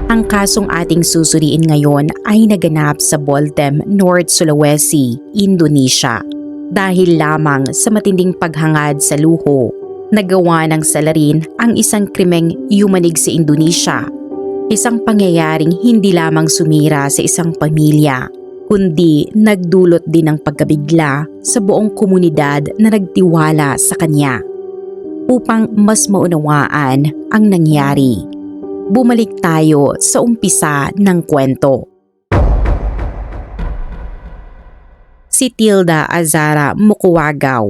Ang kasong ating susuriin ngayon ay naganap sa Boltem, North Sulawesi, Indonesia. Dahil lamang sa matinding paghangad sa luho, nagawa ng salarin ang isang krimeng yumanig sa Indonesia. Isang pangyayaring hindi lamang sumira sa isang pamilya, kundi nagdulot din ng pagkabigla sa buong komunidad na nagtiwala sa kanya. Upang mas maunawaan ang nangyari, bumalik tayo sa umpisa ng kwento. Si Tilda Azara Mukwagaw,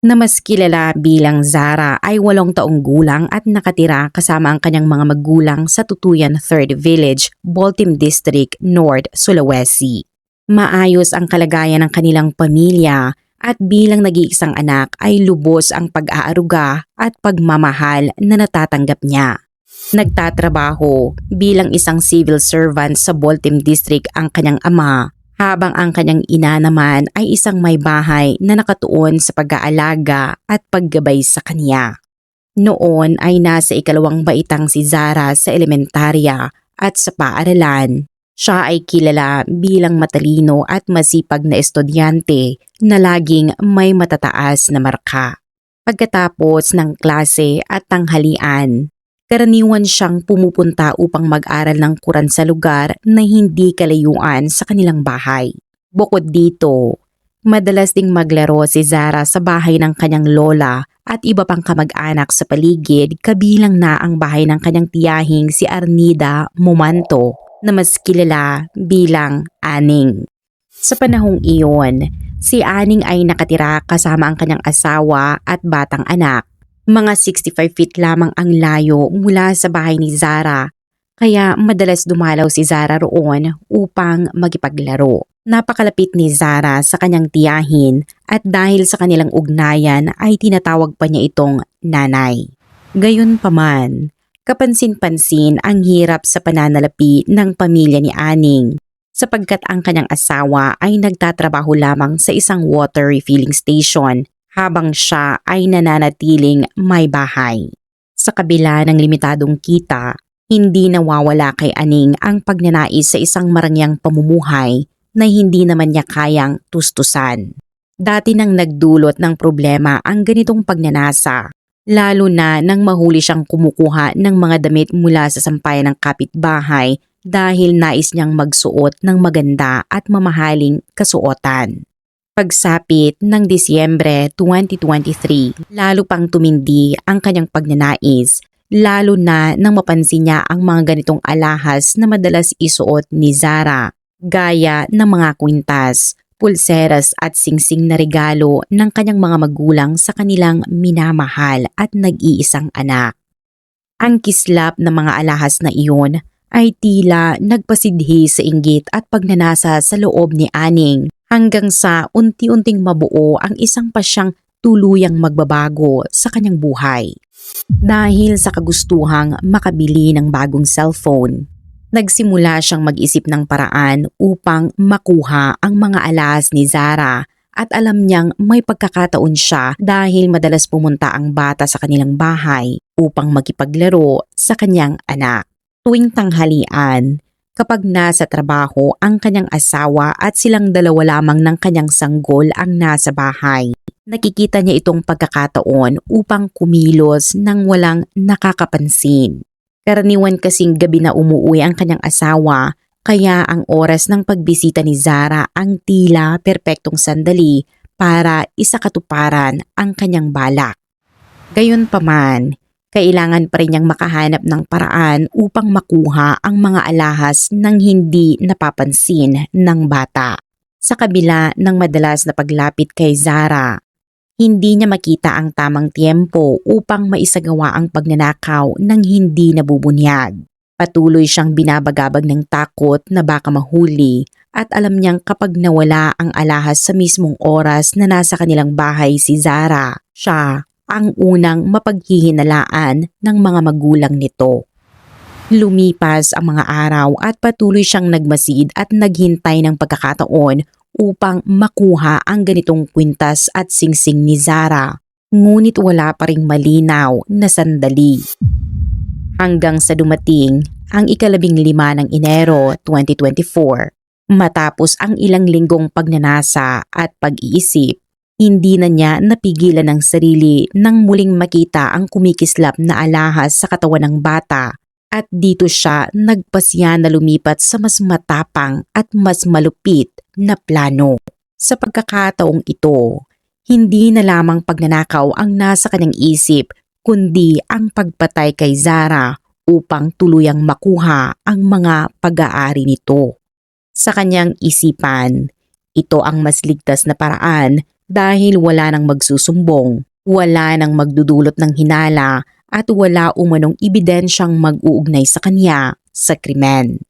na mas kilala bilang Zara, ay 8 taong gulang at nakatira kasama ang kanyang mga magulang sa Tutuyan 3rd Village, Boltem District, North Sulawesi. Maayos ang kalagayan ng kanilang pamilya at bilang nag-iisang anak ay lubos ang pag-aaruga at pagmamahal na natatanggap niya. Nagtatrabaho bilang isang civil servant sa Boltem District ang kanyang ama, habang ang kanyang ina naman ay isang may bahay na nakatuon sa pag-aalaga at paggabay sa kanya. Noon ay nasa 2 baitang si Zara sa elementarya at sa paaralan. Siya ay kilala bilang matalino at masipag na estudyante na laging may matataas na marka. Pagkatapos ng klase at tanghalian, karaniwan siyang pumupunta upang mag-aral ng Quran sa lugar na hindi kalayuan sa kanilang bahay. Bukod dito, madalas ding maglaro si Zara sa bahay ng kanyang lola at iba pang kamag-anak sa paligid, kabilang na ang bahay ng kanyang tiyahing si Arnida Momanto na mas kilala bilang Aning. Sa panahong iyon, si Aning ay nakatira kasama ang kanyang asawa at batang anak. Mga 65 feet lamang ang layo mula sa bahay ni Zara, kaya madalas dumalaw si Zara roon upang magipaglaro. Napakalapit ni Zara sa kanyang tiyahin at dahil sa kanilang ugnayan ay tinatawag pa niya itong nanay. Gayunpaman, kapansin-pansin ang hirap sa pananalapi ng pamilya ni Aning sapagkat ang kanyang asawa ay nagtatrabaho lamang sa isang water refilling station habang siya ay nananatiling may bahay. Sa kabila ng limitadong kita, hindi nawawala kay Aning ang pagnanais sa isang marangyang pamumuhay na hindi naman niya kayang tustusan. Dati nang nagdulot ng problema ang ganitong pagnanasa, lalo na nang mahuli siyang kumukuha ng mga damit mula sa sampayan ng kapitbahay dahil nais niyang magsuot ng maganda at mamahaling kasuotan. Pagsapit ng Disyembre 2023, lalo pang tumindi ang kanyang pagnanais, lalo na nang mapansin niya ang mga ganitong alahas na madalas isuot ni Zara, gaya ng mga kwintas, pulseras at singsing na regalo ng kanyang mga magulang sa kanilang minamahal at nag-iisang anak. Ang kislap ng mga alahas na iyon ay tila nagpasidhi sa inggit at pagnanasa sa loob ni Aning, hanggang sa unti-unting mabuo ang isang pasyang tuluyang magbabago sa kanyang buhay. Dahil sa kagustuhang makabili ng bagong cellphone, nagsimula siyang mag-isip ng paraan upang makuha ang mga alahas ni Zara at alam niyang may pagkakataon siya dahil madalas pumunta ang bata sa kanilang bahay upang makipaglaro sa kanyang anak. Tuwing tanghalian, kapag nasa trabaho ang kanyang asawa at silang dalawa lamang ng kanyang sanggol ang nasa bahay, nakikita niya itong pagkakataon upang kumilos nang walang nakakapansin. Karaniwan kasing gabi na umuwi ang kanyang asawa, kaya ang oras ng pagbisita ni Zara ang tila perpektong sandali para isakatuparan ang kanyang balak. Gayunpaman, kailangan pa rin niyang makahanap ng paraan upang makuha ang mga alahas nang hindi napapansin ng bata. Sa kabila ng madalas na paglapit kay Zara, hindi niya makita ang tamang tiempo upang maisagawa ang pagnanakaw nang hindi nabubunyag. Patuloy siyang binabagabag ng takot na baka mahuli at alam niyang kapag nawala ang alahas sa mismong oras na nasa kanilang bahay si Zara, siya ang unang mapaghihinalaan ng mga magulang nito. Lumipas ang mga araw at patuloy siyang nagmasid at naghintay ng pagkakataon upang makuha ang ganitong kwintas at singsing ni Zara. Ngunit wala pa ring malinaw na sandali. Hanggang sa dumating ang 15 ng Enero 2024. Matapos ang ilang linggong pagnanasa at pag-iisip, hindi na niya napigilan ang sarili nang muling makita ang kumikislap na alahas sa katawan ng bata at dito siya nagpasya na lumipat sa mas matapang at mas malupit na plano. Sa pagkakataong ito, hindi na lamang pagnanakaw ang nasa kanyang isip kundi ang pagpatay kay Zara upang tuluyang makuha ang mga pag-aari nito. Sa kanyang isipan, ito ang mas ligtas na paraan dahil wala nang magsusumbong, wala nang magdudulot ng hinala at wala umanong ebidensyang mag-uugnay sa kanya sa krimen.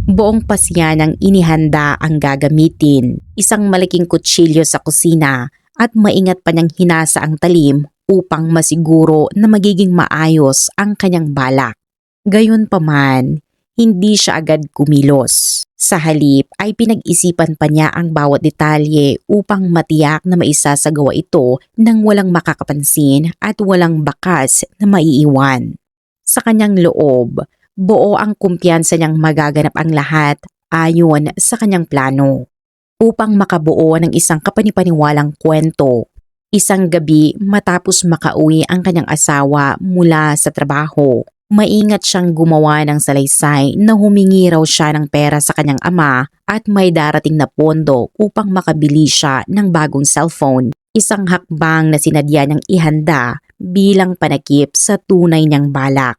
Buong pasya niyang inihanda ang gagamitin, isang malaking kutsilyo sa kusina at maingat pa niyang hinasa ang talim upang masiguro na magiging maayos ang kanyang balak. Gayunpaman, hindi siya agad kumilos. Sa halip ay pinag-isipan pa niya ang bawat detalye upang matiyak na maisasagawa ito nang walang makakapansin at walang bakas na maiiwan. Sa kanyang loob, buo ang kumpiyansa niyang magaganap ang lahat ayon sa kanyang plano. Upang makabuo ng isang kapanipaniwalang kwento, isang gabi matapos makauwi ang kanyang asawa mula sa trabaho, maingat siyang gumawa ng salaysay na humingi raw siya ng pera sa kanyang ama at may darating na pondo upang makabili siya ng bagong cellphone, isang hakbang na sinadya niyang ihanda bilang panakip sa tunay niyang balak.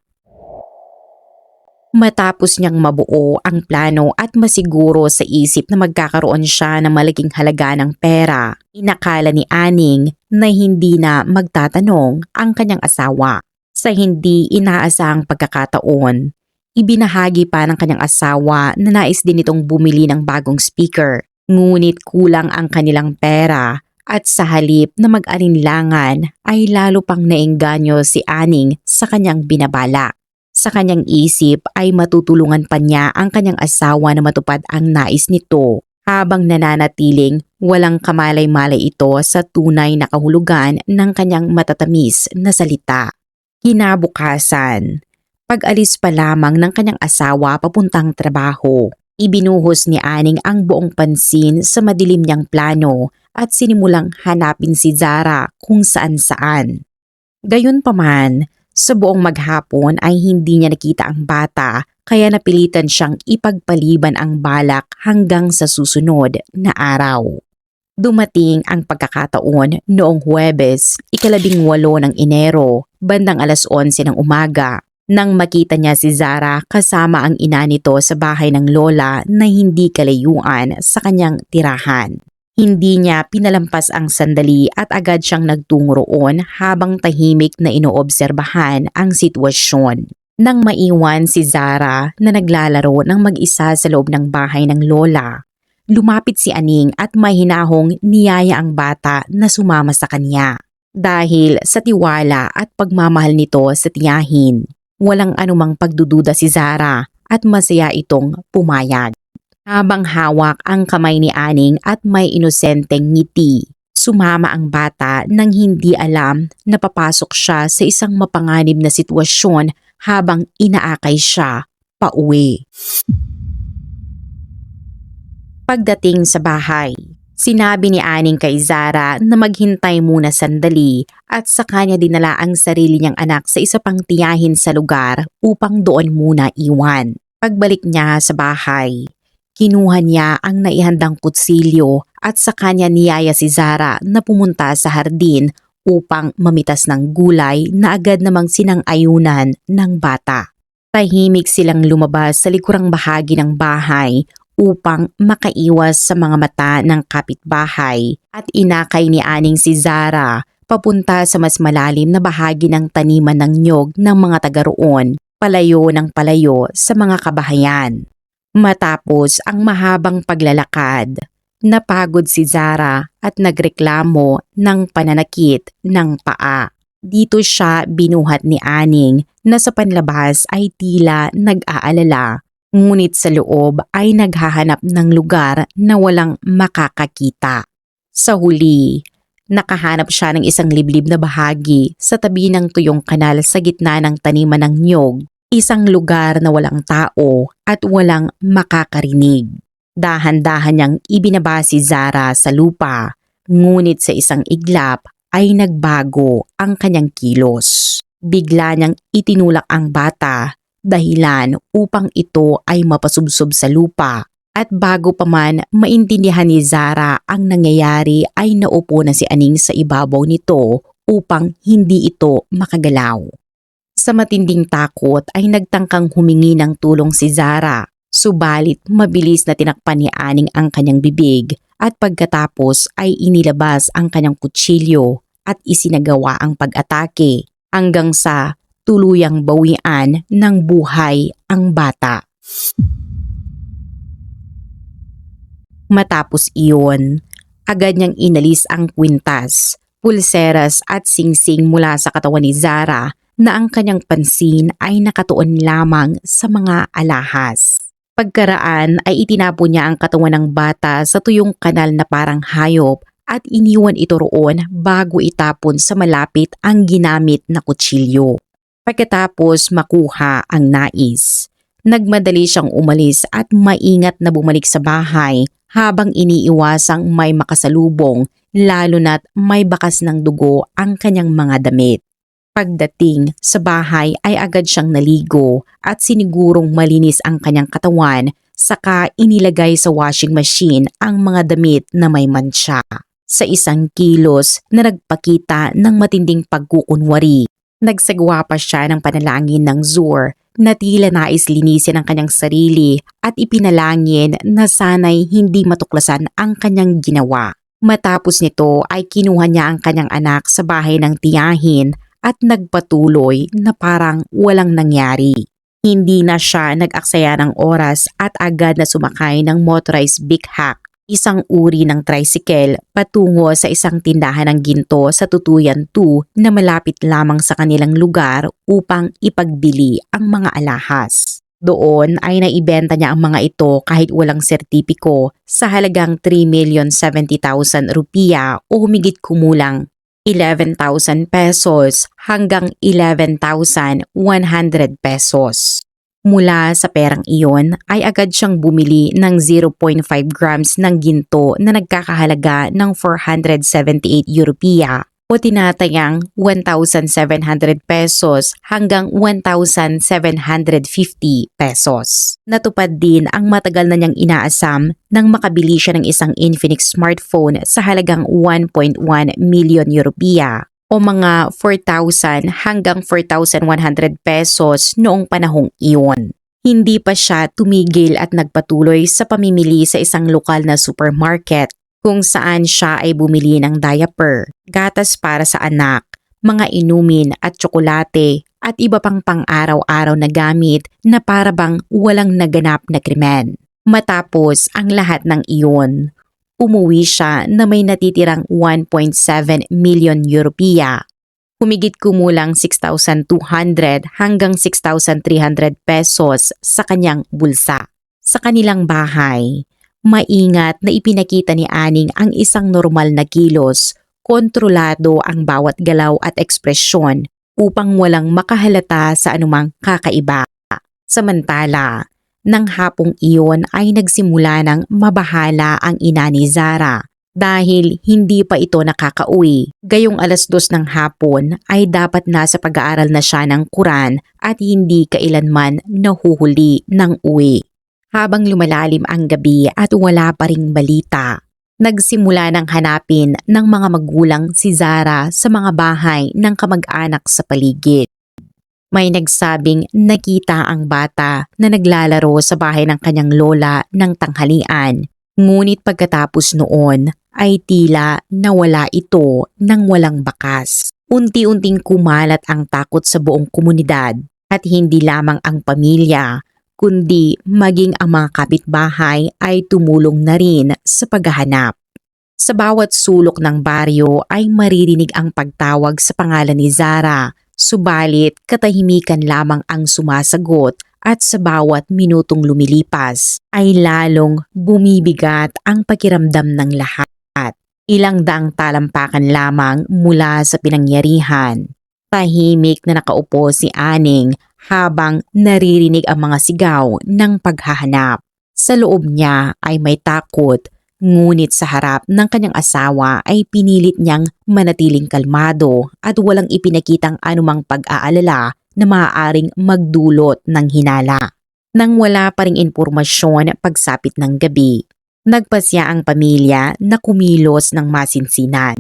Matapos niyang mabuo ang plano at masiguro sa isip na magkakaroon siya ng malaking halaga ng pera, inakala ni Aning na hindi na magtatanong ang kanyang asawa. Sa hindi inaasahang pagkakataon, ibinahagi pa ng kanyang asawa na nais din itong bumili ng bagong speaker. Ngunit kulang ang kanilang pera at sa halip na mag-alinlangan ay lalo pang naengganyo si Aning sa kanyang binabalak. Sa kanyang isip ay matutulungan pa niya ang kanyang asawa na matupad ang nais nito habang nananatiling walang kamalay-malay ito sa tunay na kahulugan ng kanyang matatamis na salita. Kinabukasan, pag-alis pa lamang ng kanyang asawa papuntang trabaho, ibinuhos ni Aning ang buong pansin sa madilim niyang plano at sinimulang hanapin si Zara kung saan-saan. Gayunpaman, sa buong maghapon ay hindi niya nakita ang bata kaya napilitan siyang ipagpaliban ang balak hanggang sa susunod na araw. Dumating ang pagkakataon noong Huwebes, 18 ng Enero, bandang 11:00 ng umaga, nang makita niya si Zara kasama ang ina nito sa bahay ng lola na hindi kalayuan sa kanyang tirahan. Hindi niya pinalampas ang sandali at agad siyang nagtungo roon habang tahimik na inoobserbahan ang sitwasyon. Nang maiwan si Zara na naglalaro ng mag-isa sa loob ng bahay ng lola, lumapit si Aning at mahinahong niyaya ang bata na sumama sa kanya. Dahil sa tiwala at pagmamahal nito sa tiyahin, walang anumang pagdududa si Zara at masaya itong pumayag. Habang hawak ang kamay ni Aning at may inosenteng ngiti, sumama ang bata nang hindi alam na papasok siya sa isang mapanganib na sitwasyon habang inaakay siya pauwi. Pagdating sa bahay, sinabi ni Aning kay Zara na maghintay muna sandali at sa kanya dinala ang sarili niyang anak sa isa pang tiyahin sa lugar upang doon muna iwan. Pagbalik niya sa bahay, kinuha niya ang naihandang kutsilyo at sa kanya niyaya si Zara na pumunta sa hardin upang mamitas ng gulay na agad namang sinang-ayunan ng bata. Tahimik silang lumabas sa likurang bahagi ng bahay upang makaiwas sa mga mata ng kapitbahay at inakay ni Aning si Zara papunta sa mas malalim na bahagi ng taniman ng niyog ng mga taga roon, palayo ng palayo sa mga kabahayan. Matapos ang mahabang paglalakad, napagod si Zara at nagreklamo ng pananakit ng paa. Dito siya binuhat ni Aning na sa panlabas ay tila nag-aalala, ngunit sa loob ay naghahanap ng lugar na walang makakakita. Sa huli, nakahanap siya ng isang liblib na bahagi sa tabi ng tuyong kanal sa gitna ng taniman ng niyog Isang lugar na walang tao at walang makakarinig. Dahan-dahan niyang ibinaba si Zara sa lupa, ngunit sa isang iglap ay nagbago ang kanyang kilos. Bigla niyang itinulak ang bata, dahilan upang ito ay mapasubsob sa lupa. At bago pa man maintindihan ni Zara ang nangyayari ay naupo na si Aning sa ibabaw nito upang hindi ito makagalaw. Sa matinding takot ay nagtangkang humingi ng tulong si Zara, subalit mabilis na tinakpan ni Aning ang kanyang bibig at pagkatapos ay inilabas ang kanyang kutsilyo at isinagawa ang pag-atake hanggang sa tuluyang bawian ng buhay ang bata. Matapos iyon, agad niyang inalis ang kwintas, pulseras at singsing mula sa katawan ni Zara na ang kanyang pansin ay nakatuon lamang sa mga alahas. Pagkaraan ay itinapon niya ang katawan ng bata sa tuyong kanal na parang hayop at iniwan ito roon bago itapon sa malapit ang ginamit na kutsilyo. Pagkatapos makuha ang nais, nagmadali siyang umalis at maingat na bumalik sa bahay habang iniiwasang may makasalubong lalo na't may bakas ng dugo ang kanyang mga damit. Pagdating sa bahay ay agad siyang naligo at sinigurong malinis ang kanyang katawan saka inilagay sa washing machine ang mga damit na may mantsa. Sa isang kilos na nagpakita ng matinding pagkukunwari, nagsagawa pa siya ng panalangin ng Zur na tila nais linisin ang kanyang sarili at ipinalangin na sana'y hindi matuklasan ang kanyang ginawa. Matapos nito ay kinuha niya ang kanyang anak sa bahay ng tiyahin at nagpatuloy na parang walang nangyari. Hindi na siya nag-aksaya ng oras at agad na sumakay ng motorized big hack, isang uri ng tricycle patungo sa isang tindahan ng ginto sa Tutuyan 2 na malapit lamang sa kanilang lugar upang ipagbili ang mga alahas. Doon ay naibenta niya ang mga ito kahit walang sertipiko sa halagang 3,070,000 rupiya o humigit kumulang 11,000 pesos hanggang 11,100 pesos. Mula sa perang iyon ay agad siyang bumili ng 0.5 grams ng ginto na nagkakahalaga ng 478 rupiya o tinatayang 1,700 pesos hanggang 1,750 pesos. Natupad din ang matagal na niyang inaasam nang makabili siya ng isang Infinix smartphone sa halagang 1.1 million rupiya o mga 4,000 hanggang 4,100 pesos noong panahong iyon. Hindi pa siya tumigil at nagpatuloy sa pamimili sa isang lokal na supermarket kung saan siya ay bumili ng diaper, gatas para sa anak, mga inumin at tsokolate at iba pang pang-araw-araw na gamit na parabang walang naganap na krimen. Matapos ang lahat ng iyon, umuwi siya na may natitirang 1.7 million rupiya. Humigit kumulang 6,200 hanggang 6,300 pesos sa kanyang bulsa. Sa kanilang bahay, maingat na ipinakita ni Aning ang isang normal na kilos, kontrolado ang bawat galaw at ekspresyon upang walang makahalata sa anumang kakaiba. Samantala, nang hapong iyon ay nagsimula ng mabahala ang ina ni Zara dahil hindi pa ito nakakauwi. Gayong 2:00 ng hapon ay dapat nasa pag-aaral na siya ng Quran at hindi kailanman nahuhuli ng uwi. Habang lumalalim ang gabi at wala pa ring balita, nagsimula ng hanapin ng mga magulang si Zara sa mga bahay ng kamag-anak sa paligid. May nagsabing nakita ang bata na naglalaro sa bahay ng kanyang lola ng tanghalian, ngunit pagkatapos noon ay tila nawala ito nang walang bakas. Unti-unting kumalat ang takot sa buong komunidad at hindi lamang ang pamilya, kundi maging ang mga kapitbahay ay tumulong na rin sa paghahanap. Sa bawat sulok ng baryo ay maririnig ang pagtawag sa pangalan ni Zara, subalit katahimikan lamang ang sumasagot at sa bawat minutong lumilipas ay lalong bumibigat ang pakiramdam ng lahat. Ilang daang talampakan lamang mula sa pinangyarihan. Tahimik na nakaupo si Aning habang naririnig ang mga sigaw ng paghahanap. Sa loob niya ay may takot, ngunit sa harap ng kanyang asawa ay pinilit niyang manatiling kalmado at walang ipinakitang anumang pag-aalala na maaaring magdulot ng hinala. Nang wala pa ring impormasyon pagsapit ng gabi, nagpasya ang pamilya na kumilos ng masinsinan.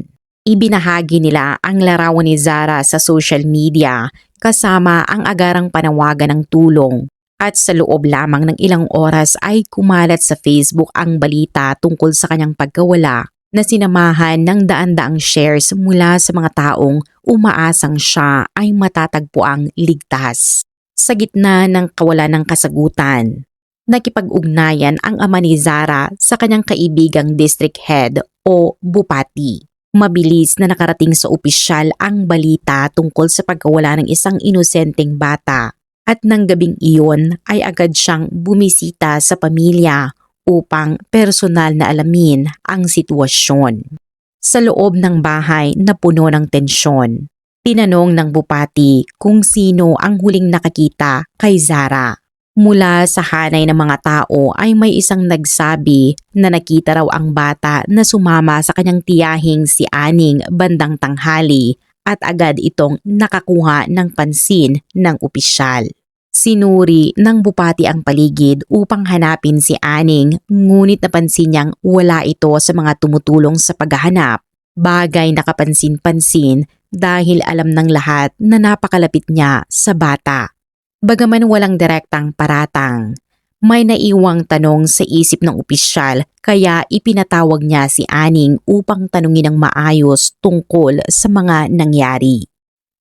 Ibinahagi nila ang larawan ni Zara sa social media kasama ang agarang panawagan ng tulong. At sa loob lamang ng ilang oras ay kumalat sa Facebook ang balita tungkol sa kanyang pagkawala na sinamahan ng daan-daang shares mula sa mga taong umaasang siya ay matatagpuang ligtas. Sa gitna ng kawalan ng kasagutan, nakipag-ugnayan ang ama ni Zara sa kanyang kaibigang district head o bupati. Mabilis na nakarating sa opisyal ang balita tungkol sa pagkawala ng isang inosenteng bata. At nang gabing iyon ay agad siyang bumisita sa pamilya upang personal na alamin ang sitwasyon. Sa loob ng bahay na puno ng tensyon, tinanong ng bupati kung sino ang huling nakakita kay Zara. Mula sa hanay ng mga tao ay may isang nagsabi na nakita raw ang bata na sumama sa kanyang tiyahing si Aning bandang tanghali at agad itong nakakuha ng pansin ng opisyal. Sinuri ng bupati ang paligid upang hanapin si Aning, ngunit napansin niyang wala ito sa mga tumutulong sa paghahanap. Bagay na kapansin-pansin dahil alam ng lahat na napakalapit niya sa bata. Bagaman walang direktang paratang, may naiwang tanong sa isip ng opisyal kaya ipinatawag niya si Aning upang tanungin ng maayos tungkol sa mga nangyari.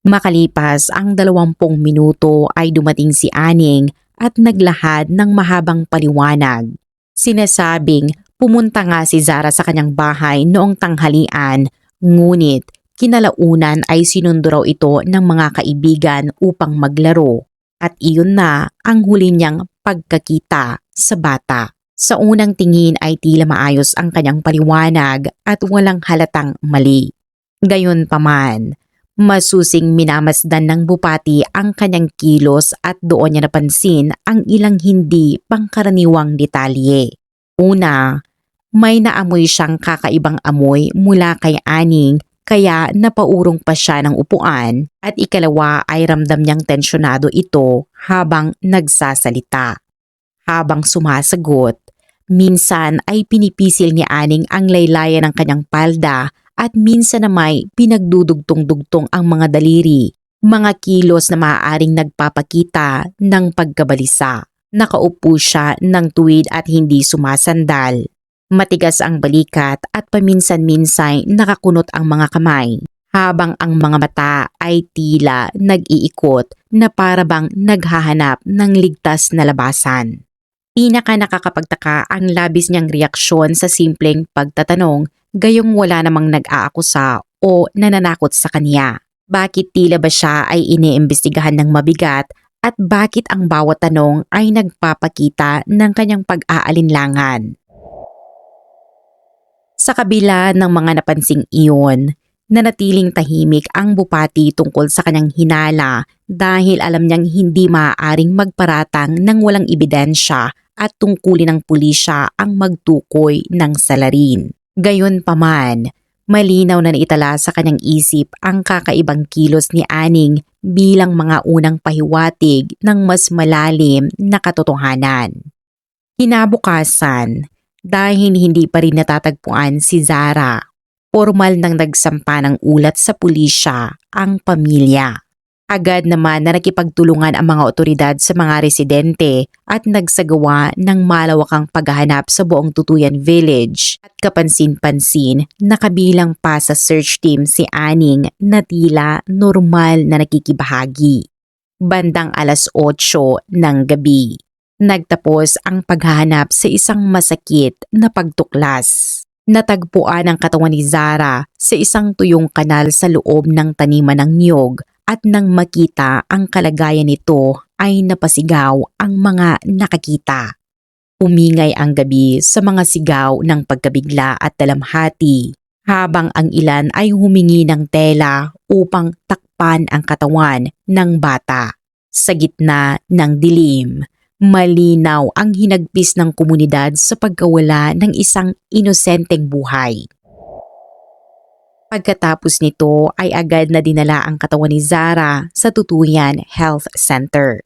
Makalipas ang 20 minuto ay dumating si Aning at naglahad ng mahabang paliwanag. Sinasabing pumunta nga si Zara sa kanyang bahay noong tanghalian, ngunit kinalaunan ay sinundo raw ito ng mga kaibigan upang maglaro at iyon na ang huli niyang pagkakita sa bata. Sa unang tingin ay tila maayos ang kanyang paliwanag at walang halatang mali. Gayunpaman, masusing minamasdan ng bupati ang kanyang kilos at doon niya napansin ang ilang hindi pangkaraniwang detalye. Una, may naamoy siyang kakaibang amoy mula kay Aning kaya napaurong pa siya ng upuan at ikalawa ay ramdam niyang tensyonado ito habang nagsasalita. Habang sumasagot, minsan ay pinipisil ni Aning ang laylayan ng kanyang palda at minsan na may pinagdudugtong-dugtong ang mga daliri, mga kilos na maaaring nagpapakita ng pagkabalisa. Nakaupo siya ng tuwid at hindi sumasandal. Matigas ang balikat at paminsan-minsay nakakunot ang mga kamay, habang ang mga mata ay tila nag-iikot na parabang naghahanap ng ligtas na labasan. Pinaka nakakapagtaka ang labis niyang reaksyon sa simpleng pagtatanong, gayong wala namang nag-aakusa o nananakot sa kanya. Bakit tila ba siya ay iniimbestigahan ng mabigat at bakit ang bawat tanong ay nagpapakita ng kanyang pag-aalinlangan? Sa kabila ng mga napansing iyon, nanatiling tahimik ang bupati tungkol sa kanyang hinala dahil alam niyang hindi maaaring magparatang ng walang ebidensya at tungkulin ng pulisya ang magtukoy ng salarin. Gayunpaman, malinaw na naitala sa kanyang isip ang kakaibang kilos ni Aning bilang mga unang pahiwatig ng mas malalim na katotohanan. Kinabukasan, dahil hindi pa rin natatagpuan si Zara, formal nang nagsampa ng ulat sa pulisya ang pamilya. Agad naman na nakipagtulungan ang mga otoridad sa mga residente at nagsagawa ng malawakang paghahanap sa buong Tutuyan Village at kapansin-pansin nakabilang pa sa search team si Aning na tila normal na nakikibahagi. Bandang 8:00 ng gabi, nagtapos ang paghahanap sa isang masakit na pagtuklas. Natagpuan ang katawan ni Zara sa isang tuyong kanal sa loob ng taniman ng niyog at nang makita ang kalagayan nito ay napasigaw ang mga nakakita. Umingay ang gabi sa mga sigaw ng pagkabigla at dalamhati habang ang ilan ay humingi ng tela upang takpan ang katawan ng bata. Sa gitna ng dilim, malinaw ang hinagpis ng komunidad sa pagkawala ng isang inosenteng buhay. Pagkatapos nito ay agad na dinala ang katawan ni Zara sa Tutuyan Health Center.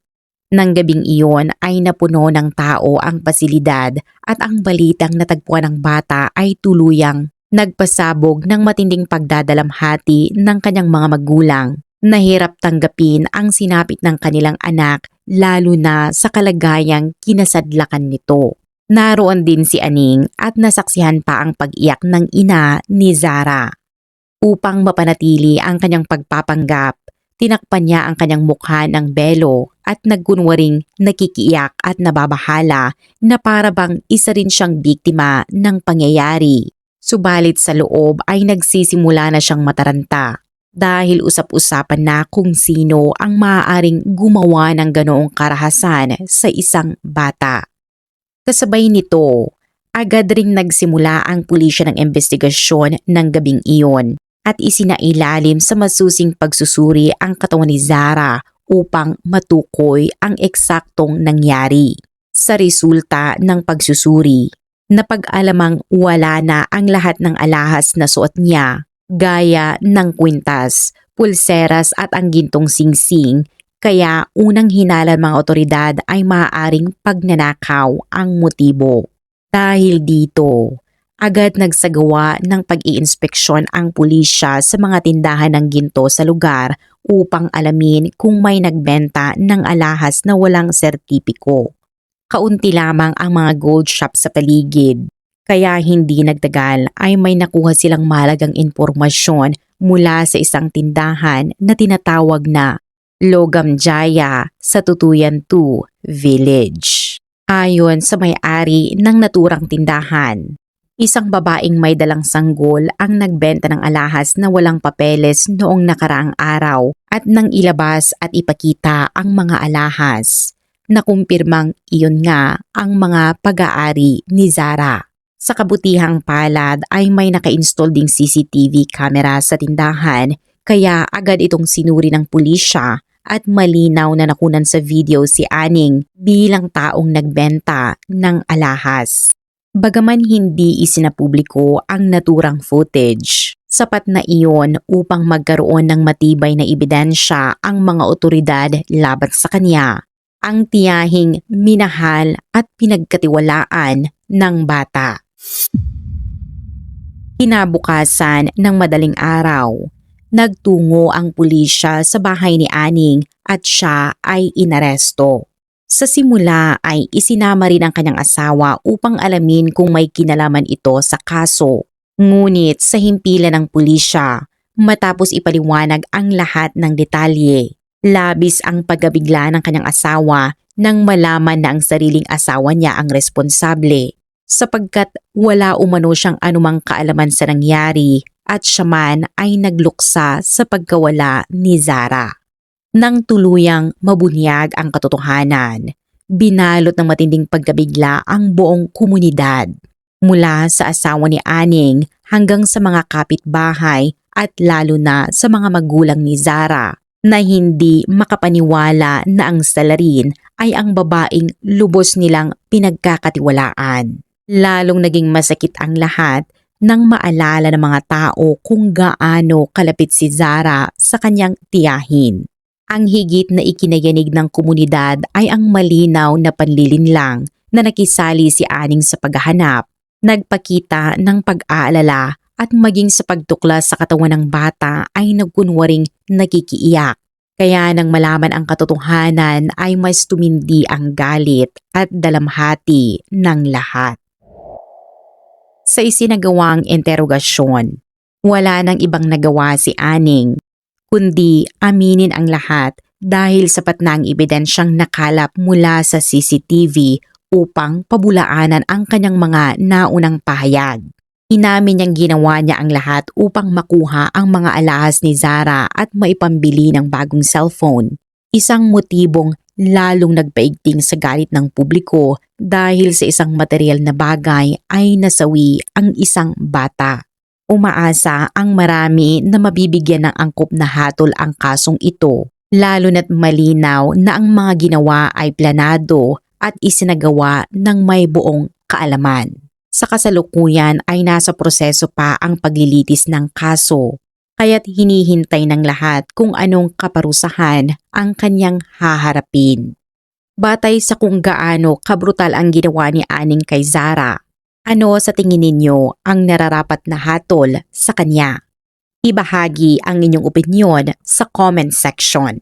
Nang gabing iyon ay napuno ng tao ang pasilidad at ang balitang natagpuan ng bata ay tuluyang nagpasabog ng matinding pagdadalamhati ng kanyang mga magulang. Nahirap tanggapin ang sinapit ng kanilang anak lalo na sa kalagayang kinasadlakan nito. Naroon din si Aning at nasaksihan pa ang pag-iyak ng ina ni Zara. Upang mapanatili ang kanyang pagpapanggap, tinakpan niya ang kanyang mukha ng belo at nagkunwaring nakikiiyak at nababahala na para bang isa rin siyang biktima ng pangyayari. Subalit sa loob ay nagsisimula na siyang mataranta dahil usap-usapan na kung sino ang maaaring gumawa ng ganoong karahasan sa isang bata. Kasabay nito, agad ring nagsimula ang pulisya ng investigasyon ng gabing iyon at isinailalim sa masusing pagsusuri ang katawan ni Zara upang matukoy ang eksaktong nangyari. Sa resulta ng pagsusuri, napag-alamang wala na ang lahat ng alahas na suot niya gaya ng kwintas, pulseras at ang gintong singsing, kaya unang hinala ng mga otoridad ay maaaring pagnanakaw ang motibo. Dahil dito, agad nagsagawa ng pag-iinspeksyon ang pulisya sa mga tindahan ng ginto sa lugar upang alamin kung may nagbenta ng alahas na walang sertipiko. Kaunti lamang ang mga gold shop sa paligid. Kaya hindi nagtagal ay may nakuha silang mahalagang impormasyon mula sa isang tindahan na tinatawag na Logam Jaya sa Tutuyan 2 Village. Ayon sa may-ari ng naturang tindahan, isang babaeng may dalang sanggol ang nagbenta ng alahas na walang papeles noong nakaraang araw at nang ilabas at ipakita ang mga alahas. Nakumpirmang iyon nga ang mga pag-aari ni Zara. Sa kabutihang palad ay may naka-install ding CCTV camera sa tindahan kaya agad itong sinuri ng pulisya at malinaw na nakunan sa video si Aning bilang taong nagbenta ng alahas. Bagaman hindi isinapubliko ang naturang footage, sapat na iyon upang magkaroon ng matibay na ebidensya ang mga otoridad laban sa kanya, ang tiyahing minahal at pinagkatiwalaan ng bata. Kinabukasan ng madaling araw, nagtungo ang pulisya sa bahay ni Aning at siya ay inaresto. Sa simula ay isinama rin ang kanyang asawa upang alamin kung may kinalaman ito sa kaso. Ngunit sa himpilan ng pulisya, matapos ipaliwanag ang lahat ng detalye, labis ang pagkabigla ng kanyang asawa nang malaman na ang sariling asawa niya ang responsable. Sapagkat wala umano siyang anumang kaalaman sa nangyari at siya man ay nagluksa sa pagkawala ni Zara. Nang tuluyang mabunyag ang katotohanan, binalot ng matinding pagkabigla ang buong komunidad. Mula sa asawa ni Aning hanggang sa mga kapitbahay at lalo na sa mga magulang ni Zara na hindi makapaniwala na ang salarin ay ang babaeng lubos nilang pinagkakatiwalaan. Lalong naging masakit ang lahat nang maalala ng mga tao kung gaano kalapit si Zara sa kanyang tiyahin. Ang higit na ikinayanig ng komunidad ay ang malinaw na panlilinlang na nakisali si Aning sa paghahanap, nagpakita ng pag-aalala at maging sa pagtuklas sa katawan ng bata ay nagkunwaring nakikiiyak. Kaya nang malaman ang katotohanan ay mas tumindi ang galit at dalamhati ng lahat. Sa isinagawang interogasyon, wala nang ibang nagawa si Aning, kundi aminin ang lahat dahil sapat na ang ebidensyang nakalap mula sa CCTV upang pabulaanan ang kanyang mga naunang pahayag. Inamin niyang ginawa niya ang lahat upang makuha ang mga alahas ni Zara at maipambili ng bagong cellphone. Isang motibong lalong nagpaigting sa galit ng publiko dahil sa isang material na bagay ay nasawi ang isang bata. Umaasa ang marami na mabibigyan ng angkop na hatol ang kasong ito Lalo na't malinaw na ang mga ginawa ay planado at isinagawa ng may buong kaalaman. Sa kasalukuyan ay nasa proseso pa ang paglilitis ng kaso, kaya't hinihintay ng lahat kung anong kaparusahan ang kanyang haharapin. Batay sa kung gaano kabrutal ang ginawa ni Aning kay Zara, ano sa tingin ninyo ang nararapat na hatol sa kanya? Ibahagi ang inyong opinyon sa comment section.